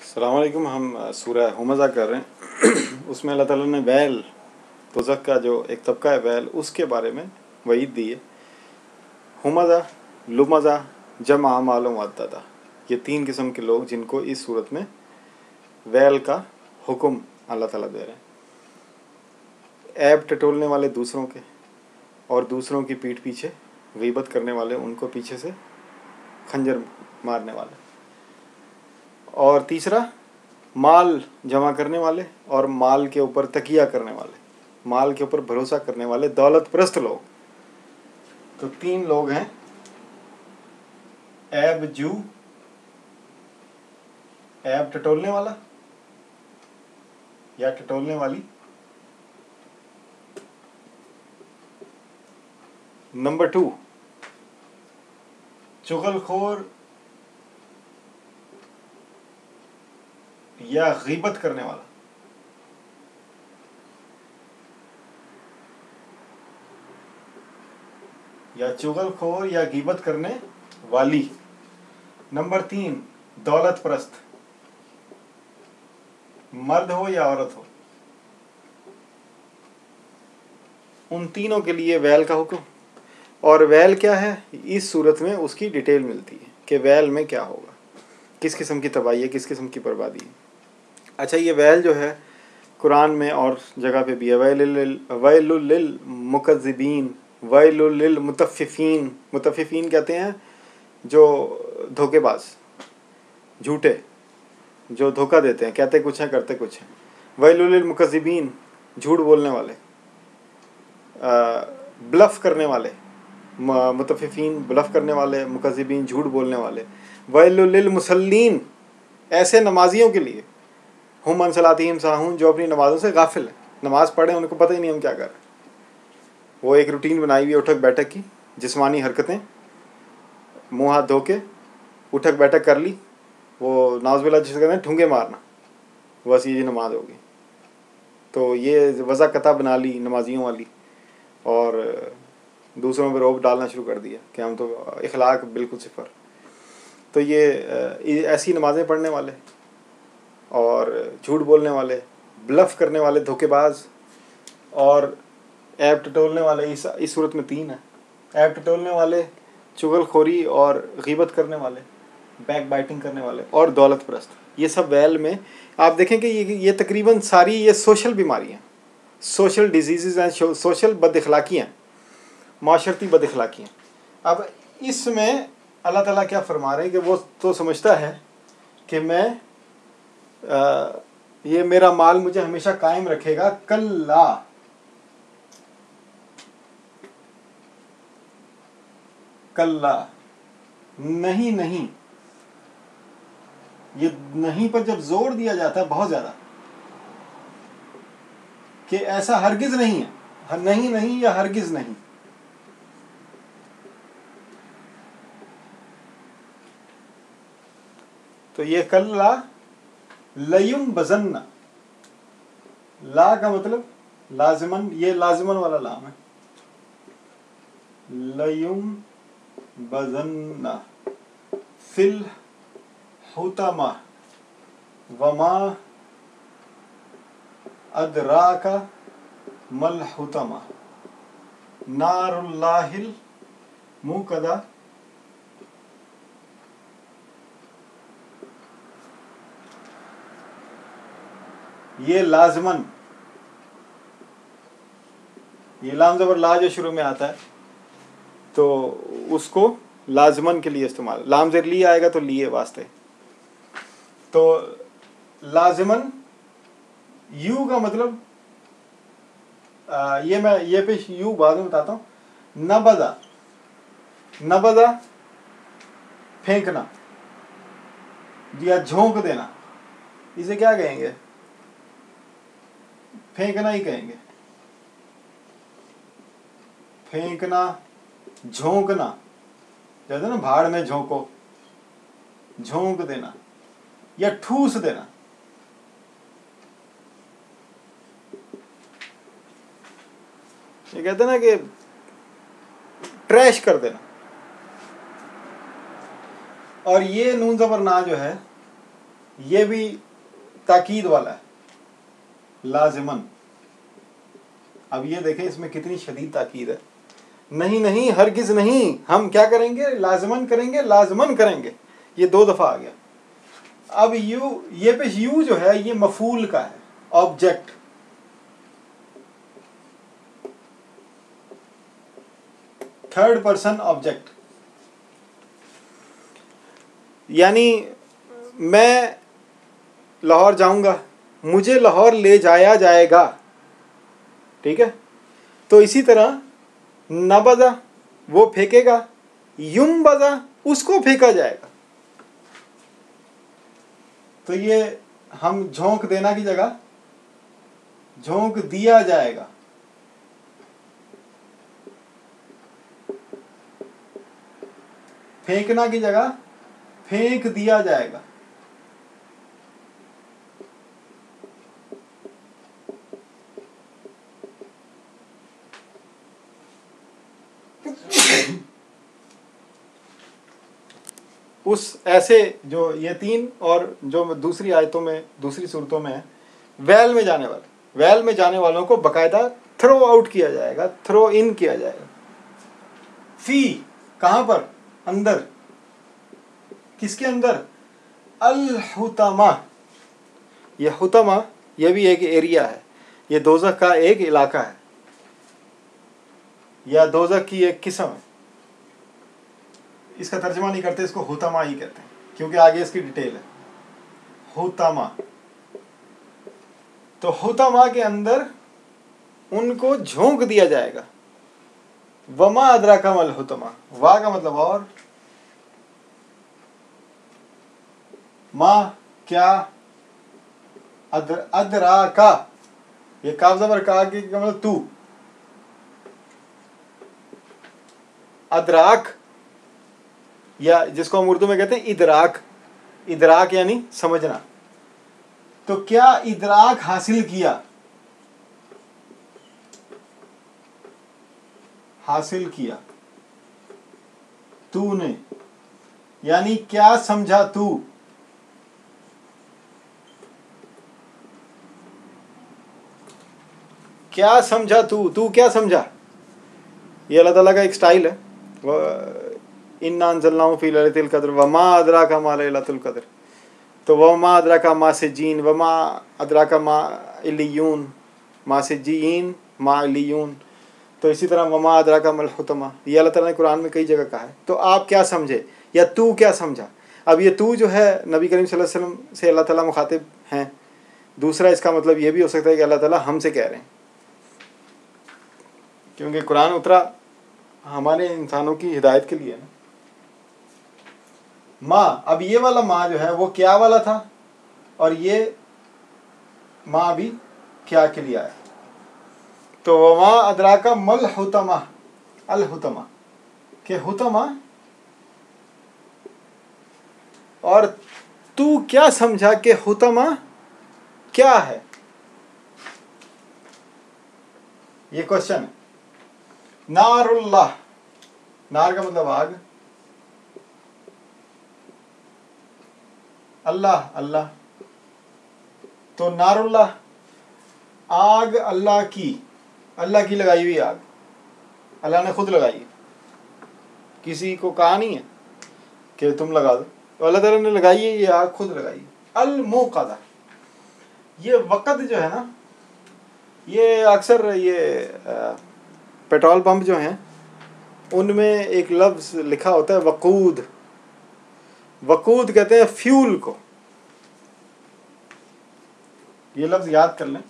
अस्सलाम वालेकुम। हम सूरह हुमज़ा कर रहे हैं। उसमें अल्लाह ताला ने बैल दोज़ख का जो एक तबका है बैल उसके बारे में वईद दी है। हुमज़ा, लुमज़ा, जमा मालूम वद्ददा, ये तीन किस्म के लोग जिनको इस सूरत में बैल का हुक्म अल्लाह ताला दे रहे हैं। ऐब टटोलने वाले दूसरों के और दूसरों की पीठ पीछे गीबत करने वाले, उनको पीछे से खंजर मारने वाले। और तीसरा, माल जमा करने वाले और माल के ऊपर तकिया करने वाले, माल के ऊपर भरोसा करने वाले दौलत परस्त लोग। तो तीन लोग हैं, ऐब जू, ऐब टटोलने वाला या टटोलने वाली। नंबर 2, चुगलखोर या गीबत करने वाला। या चुगलखोर या गीबत करने वाली। नंबर 3, दौलत परस्त, मर्द हो या औरत हो, उन तीनों के लिए वैल का हुक्म। और वैल क्या है, इस सूरत में उसकी डिटेल मिलती है कि वैल में क्या होगा, किस किस्म की तबाही है, किस किस्म की बर्बादी है। अच्छा, ये वैल जो है कुरान में और जगह पे भी है। वैलुल लिल मुकज़्ज़िबीन, वैलुल लिल मुतफ़्फ़िफ़ीन। मुतफ़्फ़िफ़ीन कहते हैं जो धोखेबाज, झूठे, जो धोखा देते हैं, कहते कुछ हैं करते कुछ हैं। वैलुल लिल मुकज़्ज़िबीन, झूठ बोलने वाले, ब्लफ करने वाले। मुतफ़्फ़िफ़ीन ब्लफ करने वाले, मुकज़्ज़िबीन झूठ बोलने वाले। वैलुल लिल मुसल्लीन, ऐसे नमाजियों के लिए, हुम अन सलातिहिम साहून, जो अपनी नमाज़ों से गाफिल है, नमाज़ पढ़े उनको पता ही नहीं हम क्या कर रहे हैं। वो एक रूटीन बनाई हुई है उठक बैठक की, जिस्मानी हरकतें, मुँह हाथ धो के उठक बैठक कर ली, वो नाउज़ुबिल्लाह जिसे कहते हैं ठुंगे मारना, बस ये नमाज होगी। तो ये वज़ा कता बना ली नमाजियों वाली, और दूसरों पर रोब डालना शुरू कर दिया कि हम तो इखलाक बिल्कुल सिफर। तो ये ऐसी नमाज़ें पढ़ने वाले और झूठ बोलने वाले, ब्लफ करने वाले, धोखेबाज और ऐब टटोलने वाले, इस सूरत में 3 है। ऐब टटोलने वाले, चुगलखोरी और गीबत करने वाले, बैक बाइटिंग करने वाले और दौलत परस्त। ये सब वैल में आप देखें कि ये तकरीबन सारी ये सोशल बीमारियाँ, सोशल डिजीज़ हैं, सोशल बदअखलाकियाँ, माशरती बदअखलाकियाँ। अब इसमें अल्लाह ताला क्या फरमा रहे हैं कि वो तो समझता है कि मैं ये मेरा माल मुझे हमेशा कायम रखेगा। कल्ला, कल्ला, नहीं नहीं, ये नहीं पर जब जोर दिया जाता है बहुत ज्यादा कि ऐसा हरगिज नहीं है, नहीं नहीं या हरगिज नहीं। तो ये कल्ला लयुम बजन्ना, ला का मतलब लाजिमन, ये लाजिमन वाला लाम है। लयुम बजन्ना फिल हुतमा वमा अदराका मल हुतमा नारुल्लाहिल मुकदा। ये लाजमन, ये लाम ज़बर ला जो शुरू में आता है तो उसको लाजमन के लिए इस्तेमाल, लाम ज़र ली आएगा तो लिए वास्ते। तो लाजमन, यू का मतलब ये मैं ये पे यू बाद में बताता हूँ। नबदा, नबदा फेंकना या झोंक देना, इसे क्या कहेंगे, फेंकना ही कहेंगे। फेंकना, झोंकना, जैसे ना भाड़ में झोंको, झोंक देना या ठूस देना। ये कहते हैं ना कि ट्रैश कर देना। और ये नून ज़बर ना जो है ये भी ताकीद वाला है, लाजिमन। अब ये देखें इसमें कितनी शदीद ताकीद है। नहीं नहीं, हरगिज नहीं, हम क्या करेंगे, लाजमन करेंगे, लाजमन करेंगे। ये 2 दफा आ गया। अब यू, ये पे यू जो है ये मफूल का है, ऑब्जेक्ट। थर्ड पर्सन ऑब्जेक्ट, यानी मैं लाहौर जाऊंगा, मुझे लाहौर ले जाया जाएगा, ठीक है। तो इसी तरह नबजा वो फेंकेगा, युम बजा उसको फेंका जाएगा। तो ये हम झोंक देना की जगह झोंक दिया जाएगा, फेंकना की जगह फेंक दिया जाएगा। उस ऐसे जो ये 3 और जो दूसरी आयतों में, दूसरी सूरतों में है, वैल में जाने वाले, वैल में जाने वालों को बकायदा थ्रो आउट किया जाएगा, थ्रो इन किया जाएगा। फी कहां पर, अंदर, किसके अंदर, अल हुतमा। यह हुतमा यह भी एक एरिया है, यह दोज़ख का एक इलाका है, या दोज़ख की एक किस्म है। इसका तर्जमा नहीं करते, इसको हुतमा ही कहते हैं, क्योंकि आगे इसकी डिटेल है। हुतमा, तो हुतमा के अंदर उनको झोंक दिया जाएगा। वमा अदराका मल हुतमा, वा का मतलब और, मा क्या, अदराका, ये काफ ज़बर का के मतलब तू, अदराक, या जिसको हम उर्दू में कहते हैं इदराक, इदराक यानी समझना। तो क्या इदराक हासिल किया, हासिल किया तूने, यानी क्या समझा तू, क्या समझा तू, तू क्या समझा। ये अल्लाह ताला का एक स्टाइल है। इन्ना अंज़लनाहु फी लैलतिल क़द्र वमा अदराका मा लैलतुल क़द्र। तो वमा अदराका मा सिज्जीन, वमा अदराका मा इल्लियून, मा सिज्जीन मा इल्लियून। तो इसी तरह वमा अदराका मल हुतमा, ये अल्लाह ताला ने कुरान में कई जगह कहा है। तो आप क्या समझे या तू क्या समझा। अब ये तू जो है नबी करीम सल्लल्लाहु अलैहि वसल्लम से अल्लाह ताला मुखातिब हैं। दूसरा इसका मतलब ये भी हो सकता है कि अल्लाह ताला हमसे कह रहे हैं, क्योंकि कुरान उतरा हमारे इंसानों की हिदायत के लिए ना। माँ, अब ये वाला माँ जो है वो क्या वाला था, और ये माँ भी क्या के लिए आया। तो वमा अदराका मल हुतमा, अल हुतमा के हुतमा, और तू क्या समझा कि हुतमा क्या है, ये क्वेश्चन है। नारुल्लाह, नार का मतलब आग, अल्लाह अल्लाह, तो नारुल्लाह आग अल्लाह की लगाई हुई आग, अल्लाह ने खुद लगाई है, किसी को कहा नहीं है कि तुम लगा दो, तो अल्लाह ताला ने लगाई है, ये आग खुद लगाई। अल मुक़दा, ये वक़्त जो है ना, ये अक्सर ये पेट्रोल पंप जो हैं उनमें एक लफ्ज़ लिखा होता है वक़ूद। वक़ूद कहते हैं फ्यूल को, ये लफ्ज़ याद कर लें,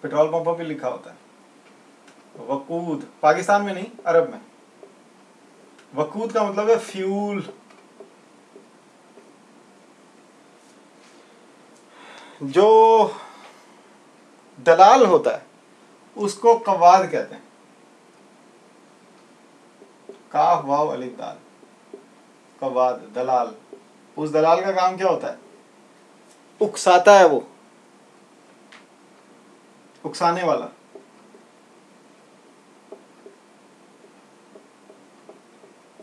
पेट्रोल पंपों पे लिखा होता है वक़ूद, पाकिस्तान में नहीं अरब में। वक़ूद का मतलब है फ्यूल। जो दलाल होता है उसको कवाद कहते हैं, काफ वाव अलिफ दाल, कवाद दलाल। उस दलाल का काम क्या होता है, उकसाता है, वो उकसाने वाला।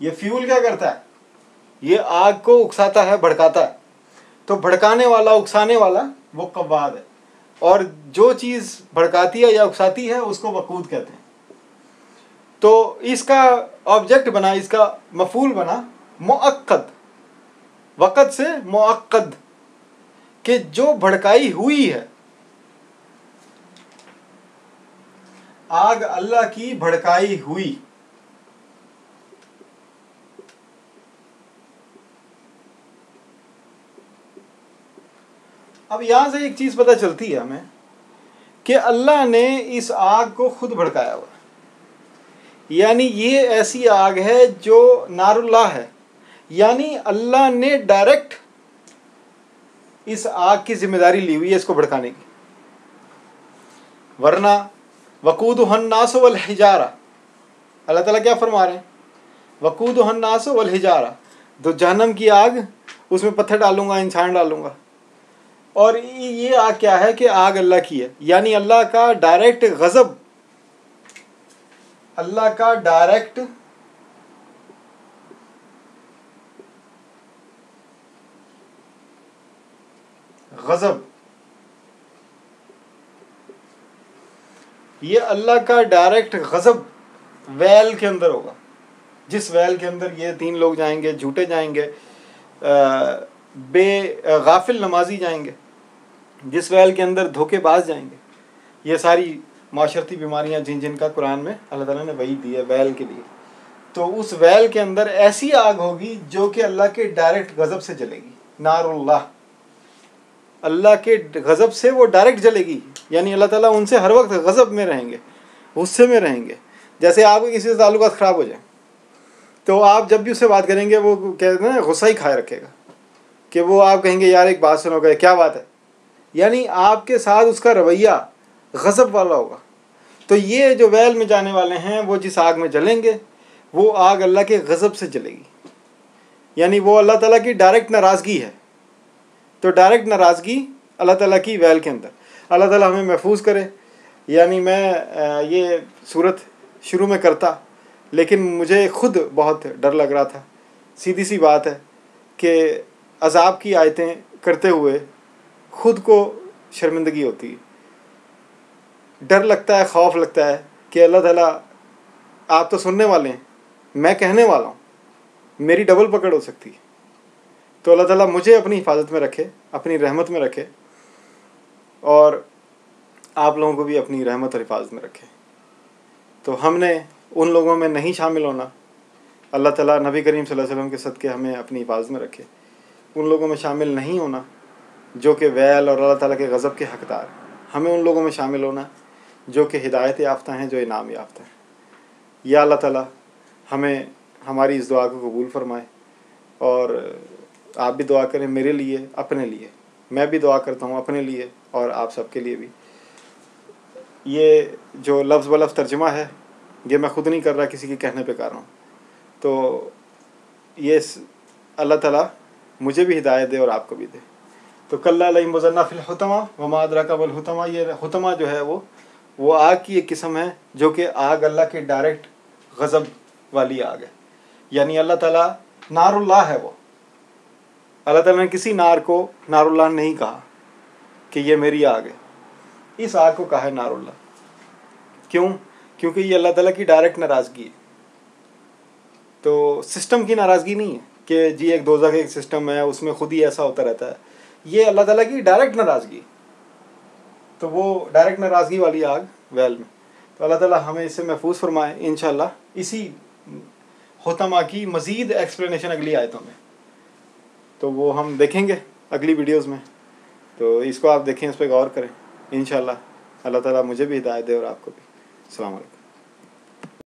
ये फ्यूल क्या करता है, ये आग को उकसाता है, भड़काता है। तो भड़काने वाला, उकसाने वाला वो कव्वाद है, और जो चीज़ भड़काती है या उकसाती है उसको वकूद कहते हैं। तो इसका ऑब्जेक्ट बना, इसका मफूल बना मुअक्कद, वक़्त से मुअक्कद, कि जो भड़काई हुई है। आग अल्लाह की भड़काई हुई। अब यहां से एक चीज पता चलती है हमें कि अल्लाह ने इस आग को खुद भड़काया हुआ, यानी ये ऐसी आग है जो नारुल्लाह है, यानी अल्लाह ने डायरेक्ट इस आग की जिम्मेदारी ली हुई है इसको भड़काने की। वरना वकूदुहन नास वल हिजारा, अल्लाह ताला क्या फरमा रहे हैं, वकूदुहन नास वल हिजारा, तो जहन्नम की आग, उसमें पत्थर डालूंगा, इंसान डालूंगा। और ये आग क्या है कि आग अल्लाह की है, यानी अल्लाह का डायरेक्ट गज़ब, अल्लाह का डायरेक्ट गज़ब, ये अल्लाह का डायरेक्ट गज़ब वैल के अंदर होगा। जिस वैल के अंदर ये 3 लोग जाएंगे, झूठे जाएंगे, गाफिल नमाजी जाएंगे, जिस वैल के अंदर धोखेबाज जाएंगे, ये सारी माशरती बीमारियां जिनका कुरान में अल्लाह ताला ने वही दी है वैल के लिए। तो उस वैल के अंदर ऐसी आग होगी जो कि अल्लाह के डायरेक्ट गज़ब से जलेगी, नारुल्लाह, अल्लाह के गज़ब से वो डायरेक्ट जलेगी, यानी अल्लाह ताला उनसे हर वक्त गज़ब में रहेंगे, गुस्से में रहेंगे। जैसे आपके किसी से ताल्लुकात ख़राब हो जाए तो आप जब भी उससे बात करेंगे वो कहते हैं ना गुस्सा ही खाए रखेगा, कि वो आप कहेंगे यार एक बात सुनोगे, क्या बात है, यानी आपके साथ उसका रवैया गज़ब वाला होगा। तो ये जो वैल में जाने वाले हैं वो जिस आग में जलेंगे वो आग अल्लाह के गज़ब से जलेगी, यानी वो अल्लाह ताला की डायरेक्ट नाराज़गी है। तो डायरेक्ट नाराज़गी अल्लाह ताला की वैल के अंदर, अल्लाह ताला हमें महफूज करे। यानी मैं ये सूरत शुरू में करता, लेकिन मुझे खुद बहुत डर लग रहा था। सीधी सी बात है कि अज़ाब की आयतें करते हुए खुद को शर्मिंदगी होती है, डर लगता है, खौफ लगता है कि अल्लाह ताला आप तो सुनने वाले हैं, मैं कहने वाला हूँ, मेरी डबल पकड़ हो सकती है। तो अल्लाह ताला मुझे अपनी हिफाजत में रखे, अपनी रहमत में रखे, और आप लोगों को भी अपनी रहमत और हिफाजत में रखे। तो हमने उन लोगों में नहीं शामिल होना। अल्लाह ताला नबी करीम सल्लल्लाहु अलैहि वसल्लम के सदक़े हमें अपनी हिफाजत में रखे। उन लोगों में शामिल नहीं होना जो कि वैल और अल्लाह ताला के गज़ब के हक़दार। हमें उन लोगों में शामिल होना जो कि हिदायत याफ्ता हैं, जो इनाम याफ्ता हैं। या अल्लाह ताला हमें हमारी इस दुआ को कबूल फरमाए। और आप भी दुआ करें मेरे लिए, अपने लिए। मैं भी दुआ करता हूँ अपने लिए और आप सबके लिए भी। ये जो लफ्ज़ ब लफ्ज़ तर्जुमा है ये मैं ख़ुद नहीं कर रहा, किसी के कहने पे कर रहा हूँ। तो ये अल्लाह ताला मुझे भी हिदायत दे और आपको भी दे। तो कल्ला लइम वज़न्ना फ़िल हुतमा वमा अदराका वल हुतमा, ये हुतमा जो है वो आग की एक किस्म है जो कि आग अल्लाह के डायरेक्ट गज़ब वाली आग है। यानी अल्लाह ताला नारुल्लाह है वो। अल्लाह ताला ने किसी नार को नारुल्लाह नहीं कहा कि ये मेरी आग है। इस आग को कहा है नारुल्लाह। क्यों? क्योंकि ये अल्लाह ताला की डायरेक्ट नाराज़गी है। तो सिस्टम की नाराज़गी नहीं है कि जी एक दोज़ख एक सिस्टम है उसमें खुद ही ऐसा होता रहता है। ये अल्लाह ताला की डायरेक्ट नाराज़गी, तो वो डायरेक्ट नाराज़गी वाली आग वैल में। तो अल्लाह ताला हमें इससे महफूज फरमाए इंशाअल्लाह। इसी हुतमा की मज़ीद एक्सप्लेनेशन अगली आयतों में, तो वो हम देखेंगे अगली वीडियोज़ में। तो इसको आप देखें, इस पर गौर करें इंशाअल्लाह। अल्लाह ताला मुझे भी हिदायत दे और आपको भी। अस्सलाम वालेकुम।